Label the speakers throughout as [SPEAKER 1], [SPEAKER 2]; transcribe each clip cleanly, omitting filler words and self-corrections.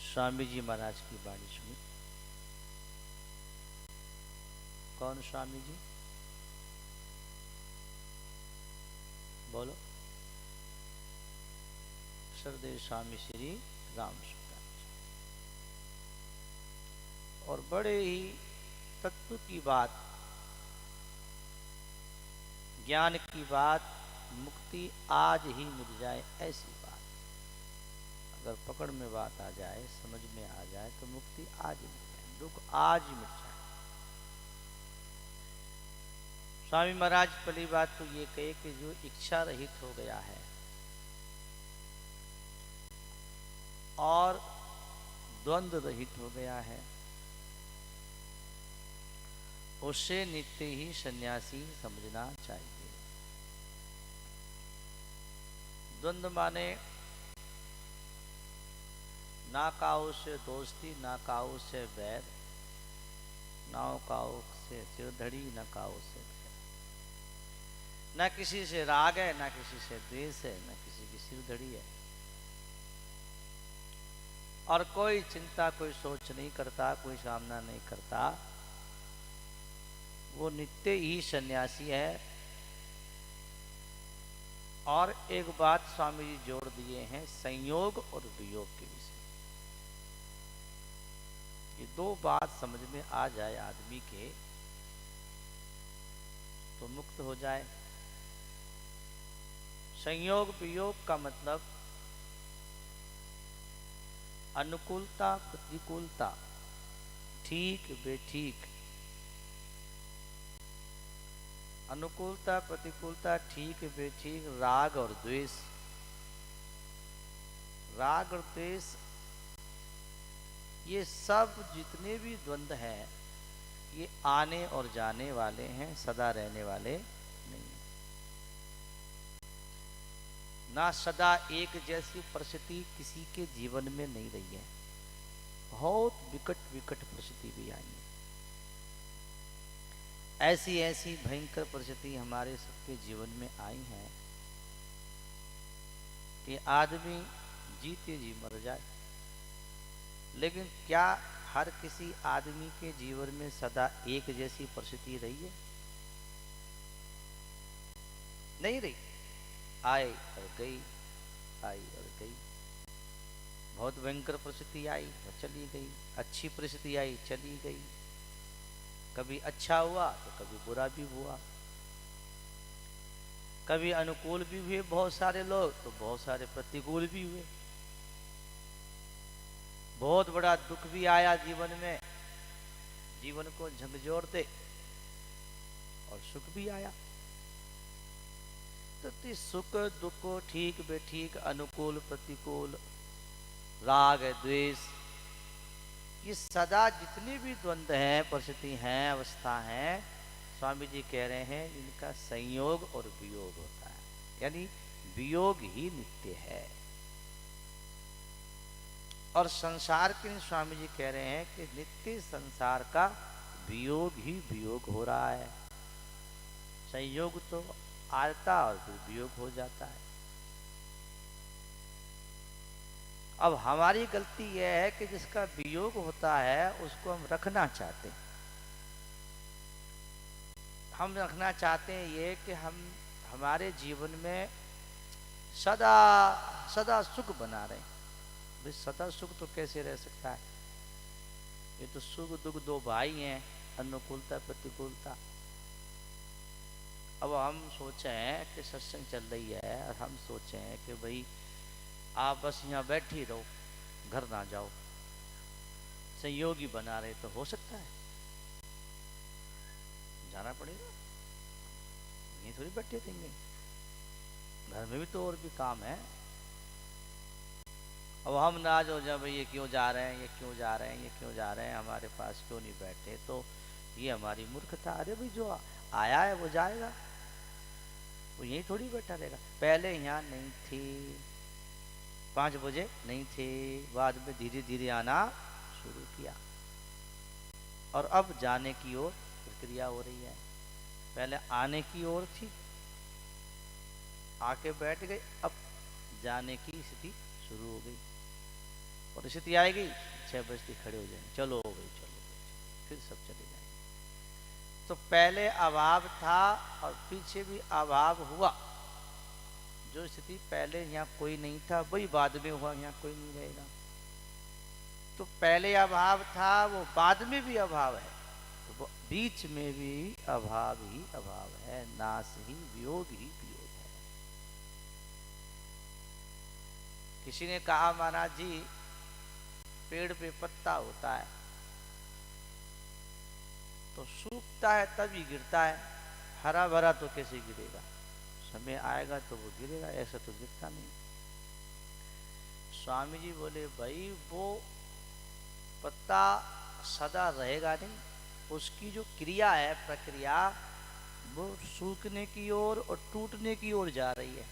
[SPEAKER 1] स्वामी जी महाराज की वाणी सुनी। कौन स्वामी जी? बोलो। श्रद्धेय स्वामी श्री राम सुखदास जी। और बड़े ही तत्व की बात, ज्ञान की बात, मुक्ति आज ही मिल जाए ऐसी बात। अगर पकड़ में बात आ जाए, समझ में आ जाए तो मुक्ति आज ही मिल जाए, दुख आज ही मिट जाए। स्वामी महाराज पहली बात तो ये कहे कि जो इच्छा रहित हो गया है और द्वंद्व रहित हो गया है, उसे नित्य ही सन्यासी समझना चाहिए। द्वंद्व माने ना काऊ से दोस्ती, ना काऊ से बैर, ना काऊ से सिरधड़ी, ना काऊ से बैर। ना किसी से राग है, ना किसी से द्वेष है, ना किसी की सिरधड़ी है। और कोई चिंता, कोई सोच नहीं करता, कोई सामना नहीं करता, वो नित्य ही सन्यासी है। और एक बात स्वामी जी जोड़ दिए हैं, संयोग और वियोग के विषय। ये दो बात समझ में आ जाए आदमी के तो मुक्त हो जाए। संयोग वियोग का मतलब अनुकूलता प्रतिकूलता, ठीक बेठीक, अनुकूलता प्रतिकूलता, ठीक बेठीक, राग और द्वेष। राग और द्वेष ये सब जितने भी द्वंद्व हैं ये आने और जाने वाले हैं, सदा रहने वाले नहीं हैं। ना सदा एक जैसी परिस्थिति किसी के जीवन में नहीं रही है, बहुत विकट विकट परिस्थिति भी आई है। ऐसी ऐसी भयंकर परिस्थिति हमारे सबके जीवन में आई है कि आदमी जीते जी मर जाए। लेकिन क्या हर किसी आदमी के जीवन में सदा एक जैसी परिस्थिति रही है? नहीं रही। आई और गई, आई और गई। बहुत भयंकर परिस्थिति आई और चली गई, अच्छी परिस्थिति आई चली गई। कभी अच्छा हुआ तो कभी बुरा भी हुआ, कभी अनुकूल भी हुए बहुत सारे लोग, तो बहुत सारे प्रतिकूल भी हुए। बहुत बड़ा दुख भी आया जीवन में, जीवन को झकझोर दे, और सुख भी आया। तो सुख दुख, ठीक बेठीक, अनुकूल प्रतिकूल, राग द्वेष, ये सदा जितनी भी द्वंद्व हैं, परिस्थिति हैं, अवस्था हैं, स्वामी जी कह रहे हैं इनका संयोग और वियोग होता है, यानी वियोग ही नित्य है। और संसार के स्वामी जी कह रहे हैं कि नित्य संसार का वियोग ही वियोग हो रहा है। संयोग तो आता और फिर वियोग हो जाता है। अब हमारी गलती यह है कि जिसका वियोग होता है उसको हम रखना चाहते हैं। हम रखना चाहते हैं ये कि हम हमारे जीवन में सदा सदा सुख बना रहे। भाई सदा सुख तो कैसे रह सकता है? ये तो सुख दुख दो भाई हैं, अनुकूलता प्रतिकूलता। अब हम सोचे हैं कि सत्संग चल रही है और हम सोचे हैं कि भाई आप बस यहाँ बैठी रहो, घर ना जाओ, संयोगी बना रहे, तो हो सकता है? जाना पड़ेगा, यहीं थोड़ी बैठे रहेंगे, घर में भी तो और भी काम है। अब हम नाराज हो जाए, भाई ये क्यों जा रहे हैं, ये क्यों जा रहे हैं, ये क्यों जा रहे हैं, हमारे पास क्यों नहीं बैठे, तो ये हमारी मूर्खता। अरे भाई जो आया है वो जाएगा, वो यहीं थोड़ी बैठा रहेगा। पहले यहाँ नहीं थे, 5 बजे नहीं थे, बाद में धीरे धीरे आना शुरू किया, और अब जाने की ओर प्रक्रिया हो रही है। पहले आने की ओर थी, आके बैठ गए, अब जाने की स्थिति शुरू हो गई। परिस्थिति आएगी 6 बजते खड़े हो जाएंगे, चलो भाई चलो, फिर सब चले जाएंगे। तो पहले अभाव था और पीछे भी अभाव हुआ। जो स्थिति पहले यहाँ कोई नहीं था वही बाद में हुआ, यहाँ कोई नहीं रहेगा। तो पहले अभाव था वो बाद में भी अभाव है, तो बीच में भी अभाव ही अभाव है, नाश ही वियोग ही वियोग है। किसी ने कहा महाराज जी पेड़ पे पत्ता होता है तो सूखता है तभी गिरता है, हरा भरा तो कैसे गिरेगा, समय आएगा तो वो गिरेगा, ऐसा तो गिरता नहीं। स्वामी जी बोले भाई वो पत्ता सदा रहेगा नहीं, उसकी जो क्रिया है प्रक्रिया वो सूखने की ओर और टूटने की ओर जा रही है।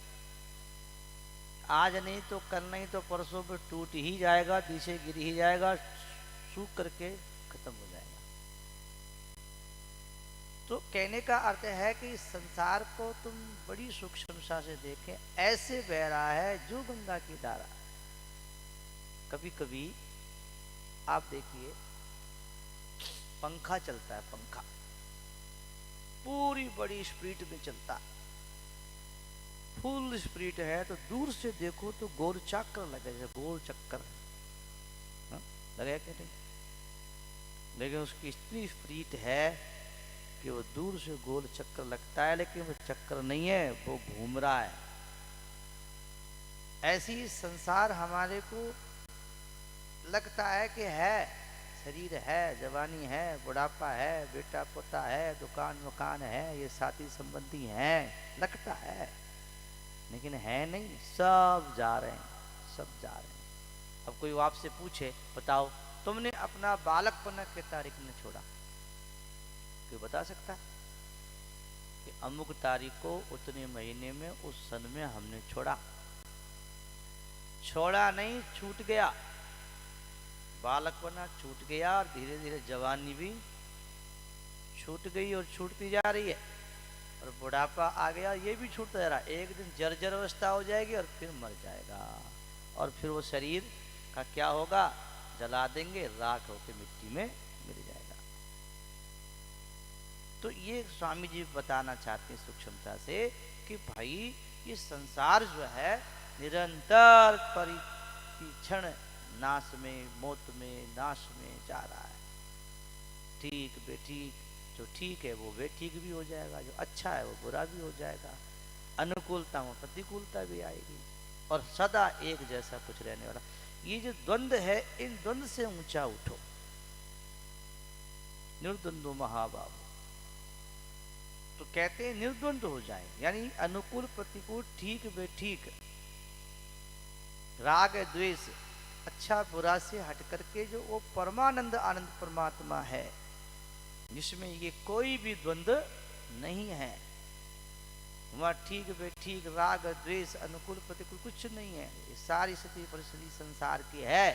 [SPEAKER 1] आज नहीं तो कल नहीं तो परसों में टूट ही जाएगा, नीचे गिर ही जाएगा, सूख करके खत्म हो जाएगा। तो कहने का अर्थ है कि इस संसार को तुम बड़ी सूक्ष्मता से देखें, ऐसे बह रहा है जो गंगा की धारा। कभी कभी आप देखिए पंखा चलता है, पंखा पूरी बड़ी स्पीड में चलता है, फुल स्पीड है, तो दूर से देखो तो गोल चक्कर लगे, गोल चक्कर लगे क्या नहीं, लेकिन उसकी इतनी स्पीड है कि वो दूर से गोल चक्कर लगता है, लेकिन वो चक्कर नहीं है, वो घूम रहा है। ऐसी संसार हमारे को लगता है कि है, शरीर है, जवानी है, बुढ़ापा है, बेटा पोता है, दुकान मकान है, ये साथी संबंधी हैं, लगता है, लेकिन है नहीं, सब जा रहे हैं, सब जा रहे हैं। अब कोई आपसे पूछे बताओ तुमने अपना बालकपन के तारीख में छोड़ा, कोई बता सकता है कि अमुक तारीख को उतने महीने में उस सन में हमने छोड़ा? छोड़ा नहीं, छूट गया, बालकपना छूट गया और धीरे धीरे जवानी भी छूट गई और छूटती जा रही है, और बुढ़ापा आ गया, ये भी छूटता जा रहा है। एक दिन जर्जर अवस्था हो जाएगी और फिर मर जाएगा, और फिर वो शरीर का क्या होगा, जला देंगे, राख होकर मिट्टी में मिल जाएगा। तो ये स्वामी जी बताना चाहते हैं सूक्ष्मता से कि भाई ये संसार जो है निरंतर परिक्षण नाश में, मौत में, नाश में जा रहा है। ठीक बेठीक, जो ठीक है वो बेठीक भी हो जाएगा, जो अच्छा है वो बुरा भी हो जाएगा, अनुकूलता में प्रतिकूलता भी आएगी, और सदा एक जैसा कुछ रहने वाला। ये जो द्वंद्व है, इन द्वंद्व से ऊंचा उठो, निर्द्वंद्व महाबाबू। तो कहते हैं निर्द्वंद्व हो जाए, यानी अनुकूल प्रतिकूल, ठीक बेठीक, राग द्वेष, अच्छा बुरा से हट करके जो वो परमानंद आनंद परमात्मा है, जिसमें ये कोई भी द्वंद्व नहीं है, वह ठीक बेठीक, राग द्वेष, अनुकूल प्रतिकूल कुछ नहीं है, ये सारी स्थिति परिस्थिति संसार की है,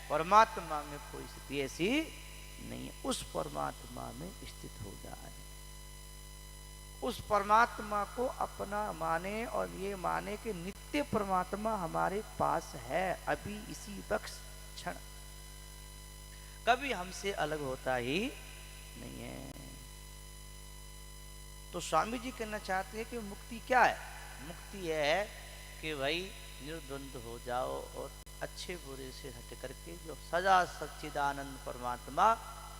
[SPEAKER 1] परमात्मा में कोई स्थिति ऐसी नहीं है। उस परमात्मा में स्थित हो जाए, उस परमात्मा को अपना माने, और ये माने कि नित्य परमात्मा हमारे पास है, अभी इसी वक्त क्षण, कभी हमसे अलग होता ही नहीं है। तो स्वामी जी कहना चाहते हैं कि मुक्ति क्या है? मुक्ति है कि भाई निर्द्वंद हो जाओ, और अच्छे बुरे से हट करके जो सदा सच्चिदानंद परमात्मा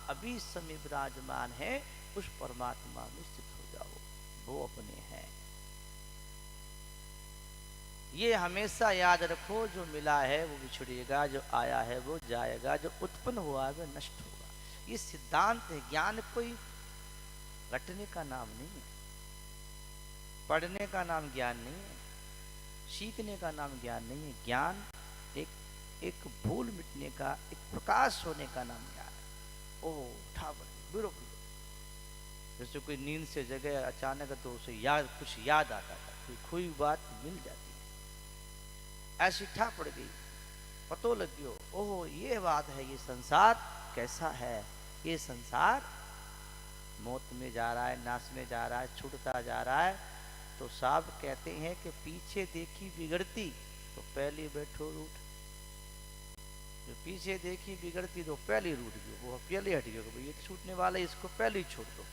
[SPEAKER 1] अभी समय विराजमान है, उस परमात्मा में स्थित हो जाओ, वो अपने हैं। ये हमेशा याद रखो, जो मिला है वो बिछड़ेगा, जो आया है वो जाएगा, जो उत्पन्न हुआ है वो नष्ट होगा। ये सिद्धांत है। ज्ञान कोई रटने का नाम नहीं है, पढ़ने का नाम ज्ञान नहीं है, सीखने का नाम ज्ञान नहीं है। ज्ञान एक भूल मिटने का, एक प्रकाश होने का नाम ज्ञान है। ओ उठा बिरो, जैसे कोई नींद से जगह अचानक तो उसे कुछ याद आता था, कोई खोई बात मिल जाती है, ऐसी ठा पड़ गई, पतो लग गयो, ओहो ये बात है, ये संसार कैसा है, ये संसार मौत में जा रहा है, नाश में जा रहा है, छूटता जा रहा है। तो साहब कहते हैं कि पीछे देखी बिगड़ती तो पहले बैठो रूठ, जो पीछे देखी बिगड़ती तो पहले ही रूठ गई, वो पहले हट गया, भाई ये तो छूटने वाला है, इसको पहले ही छोड़ दो।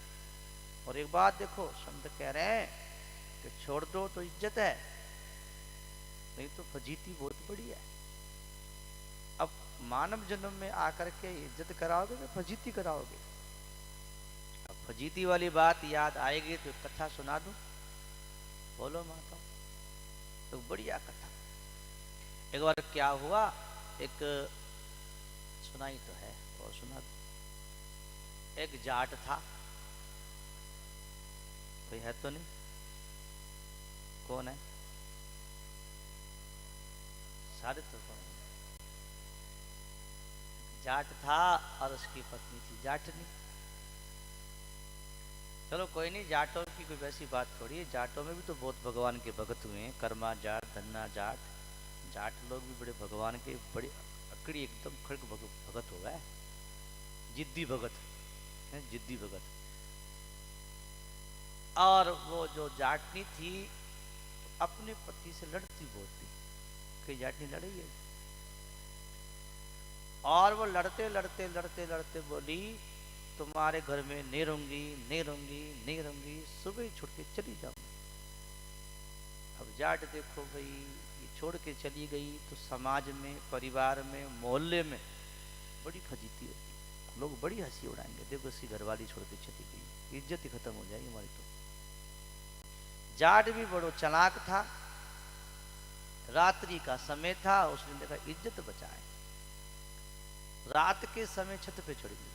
[SPEAKER 1] और एक बात देखो, संत कह रहे हैं कि छोड़ दो तो इज्जत है, नहीं तो फजीती बहुत बड़ी है। अब मानव जन्म में आकर के इज्जत कराओगे कि फजीती कराओगे? अब फजीती वाली बात याद आएगी तो कथा सुना दूं? बोलो माता। तो बढ़िया कथा। एक बार क्या हुआ, एक सुनाई तो है और सुना दो। एक जाट था, कोई है तो नहीं? कौन है? सारे तो कौन? जाट था और उसकी पत्नी थी जाटनी। चलो कोई नहीं, जाटों की कोई वैसी बात थोड़ी है, जाटों में भी तो बहुत भगवान के भगत हुए हैं, कर्मा जाट, धन्ना जाट। जाट लोग भी बड़े भगवान के, बड़े अकड़ी एकदम खड़क भगत हो गए, जिद्दी भगत है, जिद्दी भगत। और वो जो जाटनी थी अपने पति से लड़ती बहुत थी, कई जाटनी लड़ी है। और वो लड़ते लड़ते लड़ते लड़ते बोली तुम्हारे घर में नहीं रहूंगी, नहीं रहूंगी, नहीं रहूंगी, सुबह ही छोड़ के चली जाऊंगी। अब जाट देखो भाई, ये छोड़ के चली गई तो समाज में, परिवार में, मोहल्ले में बड़ी फजीती होगी, लोग बड़ी हंसी उड़ाएंगे, देखो उसकी घरवाली छोड़ के चली गई, इज्जत ही खत्म हो जाएगी हमारी। तो जाट भी बड़ो चालाक था, रात्रि का समय था, उसने देखा इज्जत बचाए, रात के समय छत पे चढ़ गई,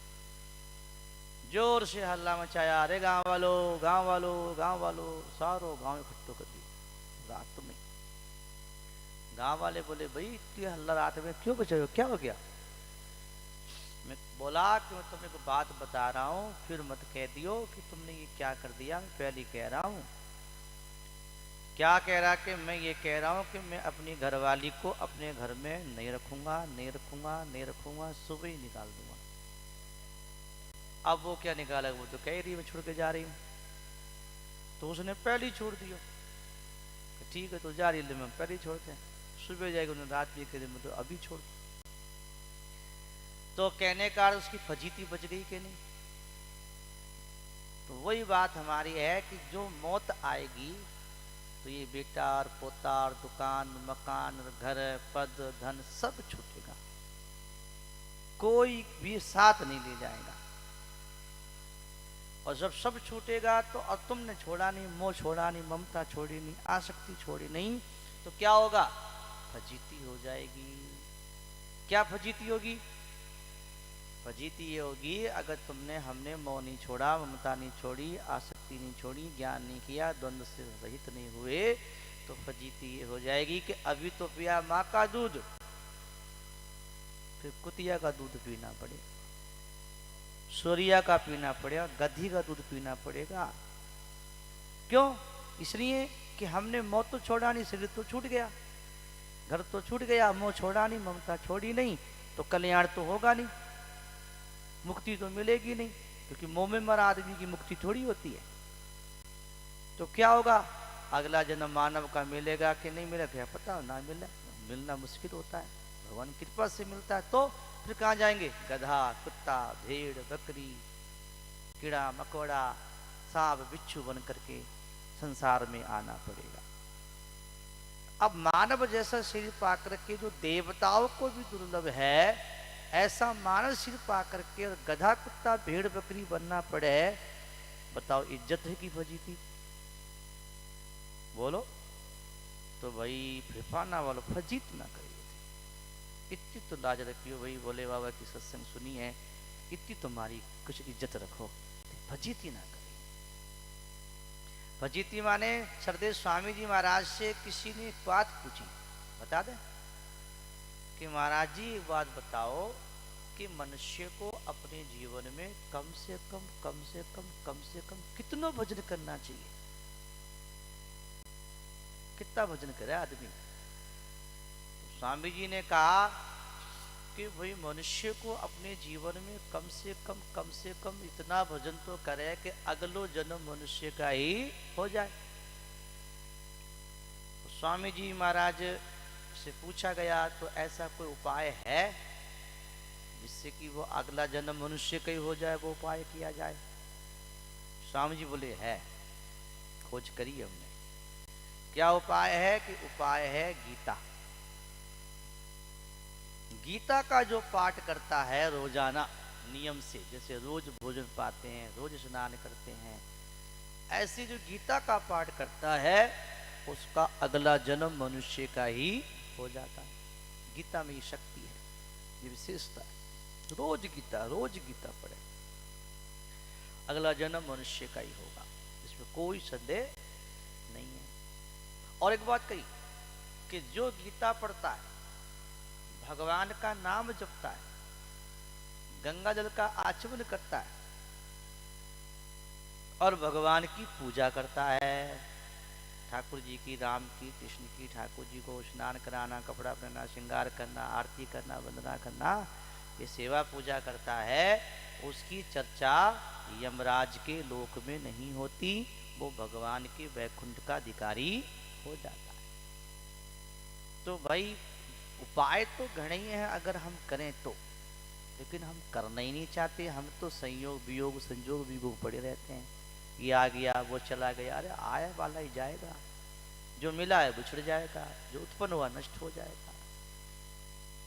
[SPEAKER 1] जोर से हल्ला मचाया, अरे गांव वालों, गांव वालों, गांव वालों, सारो गांव इकट्ठो कर दिया रात में। गांव वाले बोले भाई इतनी हल्ला रात में क्यों बचाए हो, क्या हो गया? मैं बोला कि मैं तुम्हें को बात बता रहा हूं, फिर मत कह दियो कि तुमने ये क्या कर दिया, मैं पहले कह रहा हूं। क्या कह रहा कि मैं ये कह रहा हूं कि मैं अपनी घरवाली को अपने घर में नहीं रखूंगा, नहीं रखूंगा, नहीं रखूंगा, सुबह ही निकाल दूंगा। अब वो क्या निकाला, वो तो कह रही मैं छोड़ के जा रही हूं, तो उसने पहले ही छोड़ दिया। ठीक है तो जा रही, मैं पहले ही छोड़ते हैं, सुबह जाएगी, उन्होंने रात भी कह दी मैं तो अभी छोड़। तो कहने का उसकी फजीती बच गई कि नहीं? तो वही बात हमारी है कि जो मौत आएगी तो ये बेटा और पोता और दुकान, मकान, घर, पद, धन सब छूटेगा, कोई भी साथ नहीं ले जाएगा। और जब सब छूटेगा तो और तुमने छोड़ा नहीं, मोह छोड़ा नहीं, ममता छोड़ी नहीं, आसक्ति छोड़ी नहीं, तो क्या होगा? फजीती हो जाएगी। क्या फजीती होगी? फजीती ये होगी अगर तुमने, हमने मोह नहीं छोड़ा, ममता नहीं छोड़ी, आसक्ति नहीं छोड़ी, ज्ञान नहीं किया, द्वंद्व से रहित नहीं हुए, तो फजीती ये हो जाएगी कि अभी तो पिया माँ का दूध, फिर कुतिया का दूध पीना पड़ेगा, सूर्या का पीना पड़ेगा, गधी का दूध पीना पड़ेगा। क्यों? इसलिए कि हमने मोह तो छोड़ा नहीं, शरीर तो छूट गया, घर तो छूट गया, मोह छोड़ा नहीं, ममता छोड़ी नहीं, तो कल्याण तो होगा नहीं, मुक्ति तो मिलेगी नहीं, क्योंकि मोह में मरा आदमी की मुक्ति थोड़ी होती है। तो क्या होगा? अगला जन्म मानव का मिलेगा कि नहीं मिलेगा क्या पता, ना मिले, मिलना मुश्किल होता है, भगवान की कृपा से मिलता है। तो फिर कहाँ जाएंगे? गधा, कुत्ता, भेड़, बकरी, कीड़ा मकोड़ा, सांप बिच्छू बन करके संसार में आना पड़ेगा। अब मानव जैसा शरीर पाकर के जो देवताओं को भी दुर्लभ है, ऐसा मानव शरीर पाकर के और गधा, कुत्ता, भेड़, बकरी बनना पड़े, बताओ इज्जत है कि फजीती? बोलो। तो भाई फिरफाना वालों फजीत ना करिए, इतनी तो लाज रखियो भाई, भोले बाबा की सत्संग सुनी है, इतनी तुम्हारी कुछ इज्जत रखो, फजीती ना करिए। फजीती माने सरदेव स्वामी जी महाराज से किसी ने एक बात पूछी, बता दे कि महाराज जी एक बात बताओ कि मनुष्य को अपने जीवन में कम से कम कम से कम कम से कम कितना भजन करना चाहिए? कितना भजन करे आदमी? तो स्वामी जी ने कहा कि भाई मनुष्य को अपने जीवन में कम से कम इतना भजन तो करे कि अगलो जन्म मनुष्य का ही हो जाए। तो स्वामी जी महाराज से पूछा गया तो ऐसा कोई उपाय है? जिससे कि वो अगला जन्म मनुष्य का ही हो जाए, वो उपाय किया जाए। स्वामी जी बोले है, खोज करी हमने। क्या उपाय है? कि उपाय है गीता। गीता का जो पाठ करता है रोजाना नियम से, जैसे रोज भोजन पाते हैं, रोज स्नान करते हैं, ऐसे जो गीता का पाठ करता है उसका अगला जन्म मनुष्य का ही हो जाता है। गीता में ये शक्ति है, ये विशेषता है। रोज गीता पढ़े, अगला जन्म मनुष्य का ही होगा, इसमें कोई संदेह नहीं है। और एक बात कही कि जो गीता पढ़ता है, भगवान का नाम जपता है, गंगा जल का आचमन करता है और भगवान की पूजा करता है, ठाकुर जी की, राम की, कृष्ण की, ठाकुर जी को स्नान कराना, कपड़ा पहनना, श्रृंगार करना, आरती करना, वंदना करना, ये सेवा पूजा करता है, उसकी चर्चा यमराज के लोक में नहीं होती, वो भगवान के वैकुंठ का अधिकारी हो जाता है। तो भाई उपाय तो घने ही हैं अगर हम करें तो, लेकिन हम करना ही नहीं चाहते। हम तो संयोग वियोग संजोग वियोग पड़े रहते हैं, ये आ गया वो चला गया। अरे आया वाला ही जाएगा, जो मिला है बिछड़ जाएगा, जो उत्पन्न हुआ नष्ट हो जाएगा।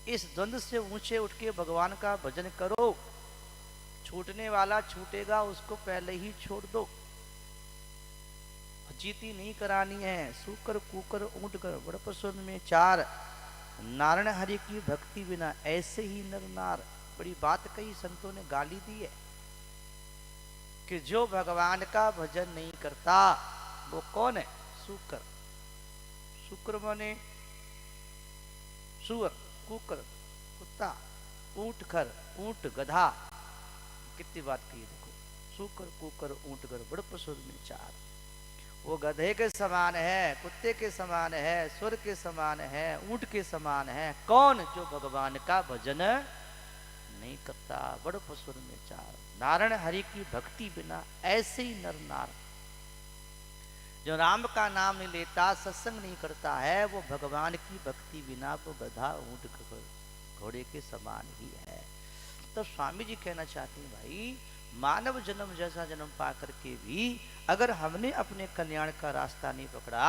[SPEAKER 1] इस द्वंद्व से ऊंचे उठ के भगवान का भजन करो, छूटने वाला छूटेगा, उसको पहले ही छोड़ दो। जीती नहीं करानी है। सूकर कुकर ऊंट कर बड़पसुन में चार, नारायण हरि की भक्ति बिना ऐसे ही नर नार। बड़ी बात कही, संतों ने गाली दी है कि जो भगवान का भजन नहीं करता वो कौन है? सूकर। सूकर माने सुअर, कुकर कुत्ता, ऊंट खर ऊंट गधा। कितनी बात कही देखो, सूकर कुकर ऊंट कर बड़पसुर में चार। वो गधे के समान है, कुत्ते के समान है, सुर के समान है, ऊंट के समान है। कौन? जो भगवान का भजन नहीं करता। बड़ पसुर में चार, नारायण हरि की भक्ति बिना ऐसे ही नर नार। जो राम का नाम नहीं लेता, सत्संग नहीं करता है, वो भगवान की भक्ति बिना वो गधा ऊंट घोड़े के समान ही है। तो स्वामी जी कहना चाहते हैं, भाई मानव जन्म जैसा जन्म पा करके भी अगर हमने अपने कल्याण का रास्ता नहीं पकड़ा,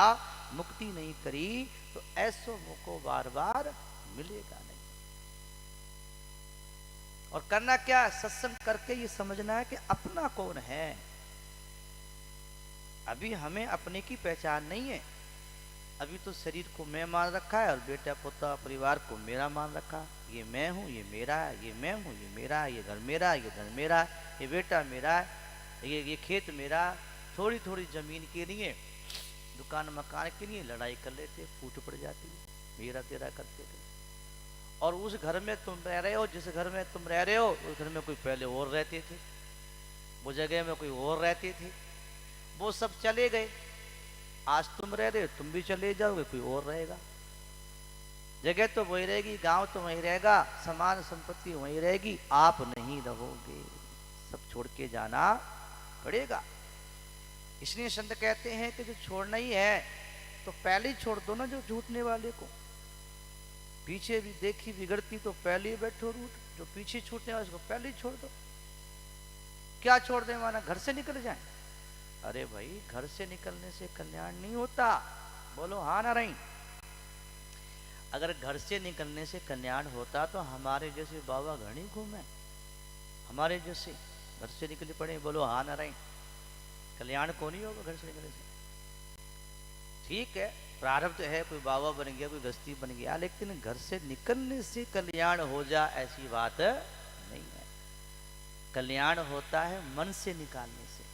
[SPEAKER 1] मुक्ति नहीं करी, तो ऐसो मुझको बार बार मिलेगा नहीं। और करना क्या? सत्संग करके ये समझना है कि अपना कौन है। अभी हमें अपने की पहचान नहीं है। अभी तो शरीर को मैं मान रखा है और बेटा पोता परिवार को मेरा मान रखा। ये मैं हूँ, ये मेरा है, ये मैं हूँ, ये मेरा है, ये घर मेरा है, ये धन मेरा है, ये बेटा मेरा है, ये खेत मेरा। थोड़ी थोड़ी जमीन के लिए, दुकान मकान के लिए लड़ाई कर लेते, फूट पड़ जाती है, मेरा तेरा करते थे। और उस घर में तुम रह रहे हो, जिस घर में तुम रह रहे हो, उस घर में कोई पहले और रहते थे, वो जगह में कोई और रहते थे, वो सब चले गए। आज तुम रह रहे हो, तुम भी चले जाओगे, कोई और रहेगा। जगह तो वही रहेगी, गांव तो वही रहेगा, समान संपत्ति वही रहेगी, आप नहीं रहोगे, सब छोड़ के जाना पड़ेगा। इसलिए संत कहते हैं कि जो छोड़ना ही है तो पहले ही छोड़ दो ना, जो झूठने वाले को। पीछे भी देखी बिगड़ती तो पहले ही बैठो रूठ। जो पीछे छूटने वाले उसको पहले ही छोड़ दो। क्या छोड़ दे? माना घर से निकल जाए। अरे भाई, घर से निकलने से कल्याण नहीं होता। बोलो हाँ ना रही। अगर घर से निकलने से कल्याण होता तो हमारे जैसे बाबा घड़ी घूमे, हमारे जैसे घर से निकले पड़े। बोलो हाँ ना रही। कल्याण को नहीं होगा घर से निकलने से। ठीक है, प्रारब्ध है, कोई बाबा बन गया, कोई गस्ती बन गया, लेकिन घर से निकलने से कल्याण हो जा ऐसी बात नहीं है। कल्याण होता है मन से निकालने से,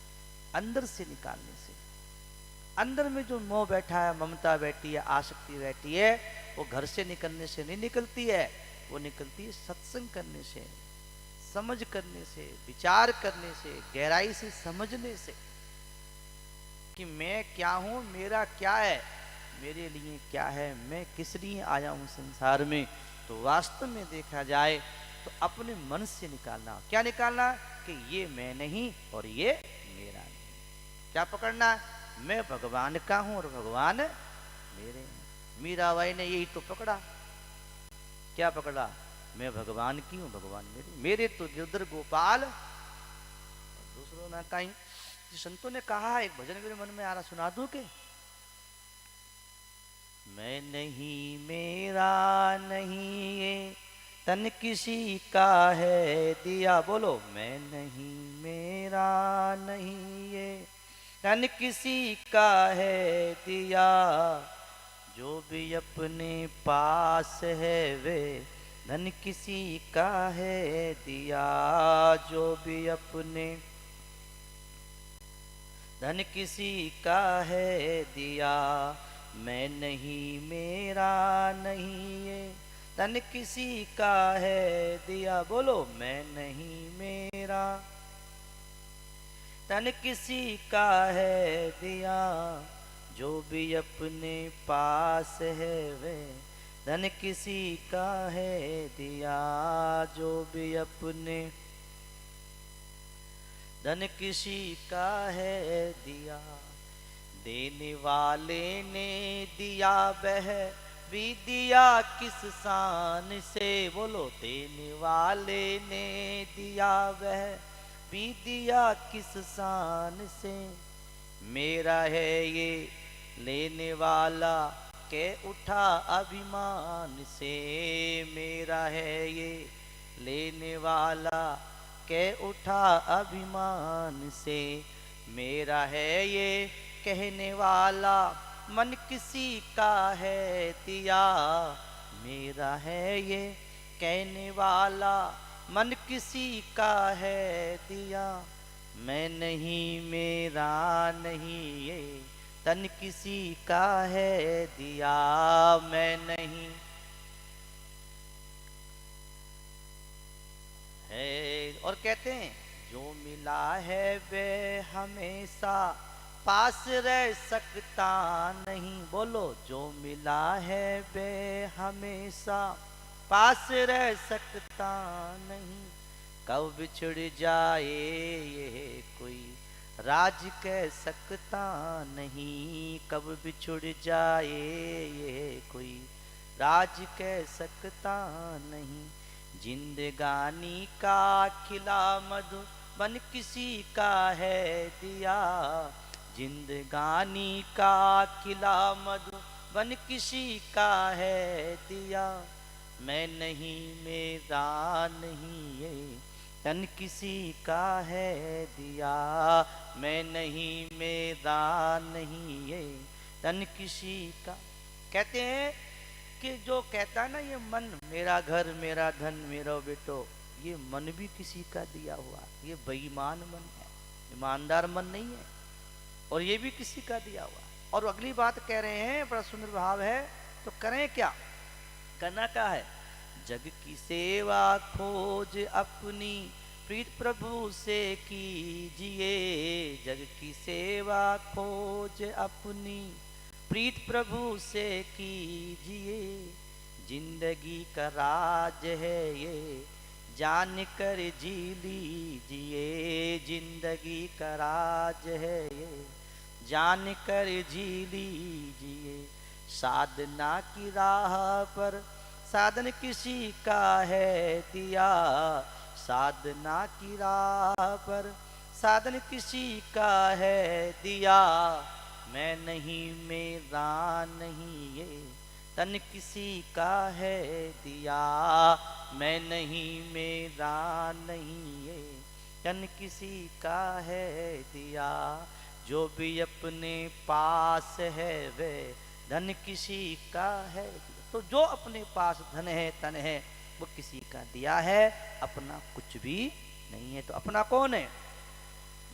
[SPEAKER 1] अंदर से निकालने से। अंदर में जो मोह बैठा है, ममता बैठी है, आसक्ति बैठी है, वो घर से निकलने से नहीं निकलती है। वो निकलती है सत्संग करने से, समझ करने से, विचार करने से, गहराई से समझने से कि मैं क्या हूं, मेरा क्या है, मेरे लिए क्या है, मैं किस लिए आया हूं संसार में। तो वास्तव में देखा जाए तो अपने मन से निकालना। क्या निकालना? कि ये मैं नहीं और ये मेरा नहीं। क्या पकड़ना? मैं भगवान का हूं और भगवान मेरे हैं। मीराबाई ने यही तो पकड़ा। क्या पकड़ा? मैं भगवान की हूँ, भगवान मेरे तो गिरधर गोपाल और दूसरों ना कहीं। संतों ने कहा, एक भजन मेरे मन में आ रहा, सुना दूं के? मैं नहीं मेरा नहीं ये तन किसी का है दिया, बोलो मैं नहीं मेरा नहीं ये तन किसी का है दिया, जो भी अपने पास है वे धन किसी का है दिया, जो भी अपने धन किसी का है दिया, मैं नहीं मेरा नहीं ये धन किसी का है दिया, बोलो मैं नहीं मेरा धन किसी का है दिया, जो भी अपने पास है वे धन किसी का है दिया, जो भी अपने धन किसी का है दिया, देने वाले ने दिया वह भी दिया किस शान से, बोलो देने वाले ने दिया वह भी दिया किस शान से, मेरा है ये लेने वाला के उठा अभिमान से, मेरा है ये लेने वाला के उठा अभिमान से, मेरा है ये कहने वाला मन किसी का है दिया, मेरा है ये कहने वाला मन किसी का है दिया, मैं नहीं मेरा नहीं ये तन किसी का है दिया, मैं नहीं है। और कहते हैं जो मिला है वे हमेशा पास रह सकता नहीं, बोलो जो मिला है वे हमेशा पास रह सकता नहीं, कब बिछड़ जाए ये कोई राज कह सकता नहीं, कब बिछुड़ जाए ये कोई राज कह सकता नहीं, जिंदगानी का खिला मधु बन किसी का है दिया, जिंदगानी का खिला मधु बन किसी का है दिया, मैं नहीं मेरा नहीं ये तन किसी का है दिया, मैं नहीं मेरा नहीं ये तन किसी का। कहते हैं कि जो कहता है ना ये मन मेरा घर मेरा धन मेरा बेटो, ये मन भी किसी का दिया हुआ, ये बेईमान मन है, ईमानदार मन नहीं है, और ये भी किसी का दिया हुआ। और अगली बात कह रहे हैं, बड़ा सुंदर भाव है, तो करें क्या, करना क्या है, जग की सेवा खोज अपनी प्रीत प्रभु से कीजिए, जग की सेवा खोज अपनी प्रीत प्रभु से कीजिए, जिंदगी का राज है ये जान कर जी लीजिए, जिंदगी का राज है ये जान कर जी लीजिए, साधना की राह पर साधन किसी का है दिया, साधना की राह पर साधन किसी का है दिया, मैं नहीं मेरा नहीं ये तन किसी का है दिया, मैं नहीं मेरा नहीं ये तन किसी का है दिया, जो भी अपने पास है वे धन किसी का है। तो जो अपने पास धन है तन है वो किसी का दिया है, अपना कुछ भी नहीं है। तो अपना कौन है,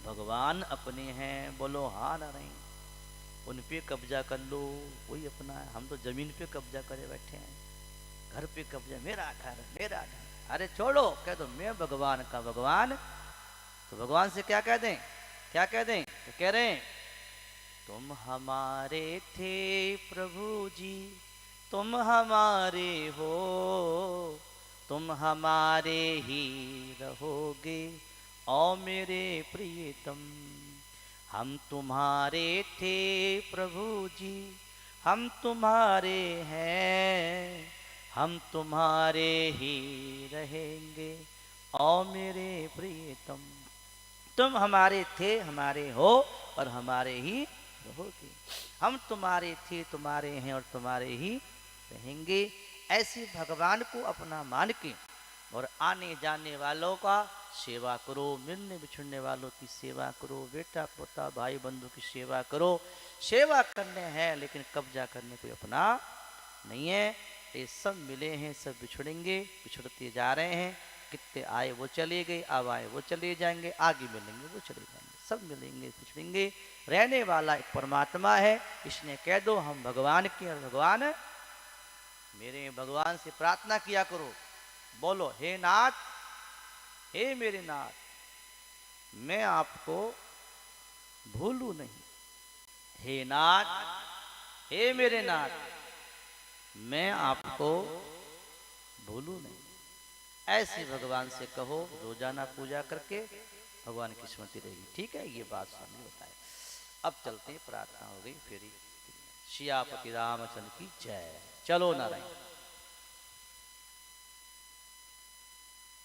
[SPEAKER 1] भगवान अपने हैं, बोलो हाँ ना नहीं, उन पे कब्जा कर लो वही अपना है। हम तो जमीन पे कब्जा करे बैठे हैं, घर पे कब्जा, मेरा घर मेरा घर, अरे छोड़ो, कह दो मैं भगवान का भगवान। तो भगवान से क्या कह दें, क्या कह दें, तो कह रहे हैं तुम हमारे थे प्रभु जी, तुम हमारे हो, तुम हमारे ही रहोगे ओ मेरे प्रियतम, हम तुम्हारे थे प्रभु जी, हम तुम्हारे हैं, हम तुम्हारे ही रहेंगे ओ मेरे प्रियतम। तुम हमारे थे, हमारे हो और हमारे ही रहोगे। हम तुम्हारे थे, तुम्हारे हैं और तुम्हारे ही रहेंगे। ऐसे भगवान को अपना मान के और आने जाने वालों का सेवा करो, मिलने बिछड़ने वालों की सेवा करो, बेटा पोता भाई बंधु की सेवा करो। सेवा करने हैं लेकिन कब्जा करने कोई अपना नहीं है। ये सब मिले हैं, सब बिछड़ेंगे, बिछड़ते जा रहे हैं। कितने आए वो चले गए, अब आए वो चले जाएंगे, आगे मिलेंगे वो चले जाएंगे, सब मिलेंगे बिछड़ेंगे। रहने वाला एक परमात्मा है। इसने कह दो हम भगवान के और भगवान मेरे। भगवान से प्रार्थना किया करो, बोलो हे नाथ, हे मेरे नाथ, मैं आपको भूलू नहीं। हे नाथ, हे मेरे नाथ, मैं आपको भूलू नहीं। ऐसे भगवान से कहो, रोजाना पूजा करके भगवान की स्मृति रहेगी। ठीक है, ये बात सामने बताए। अब चलते हैं, प्रार्थना हो गई फिर। सियापति रामचंद्र की जय। चलो नारायण।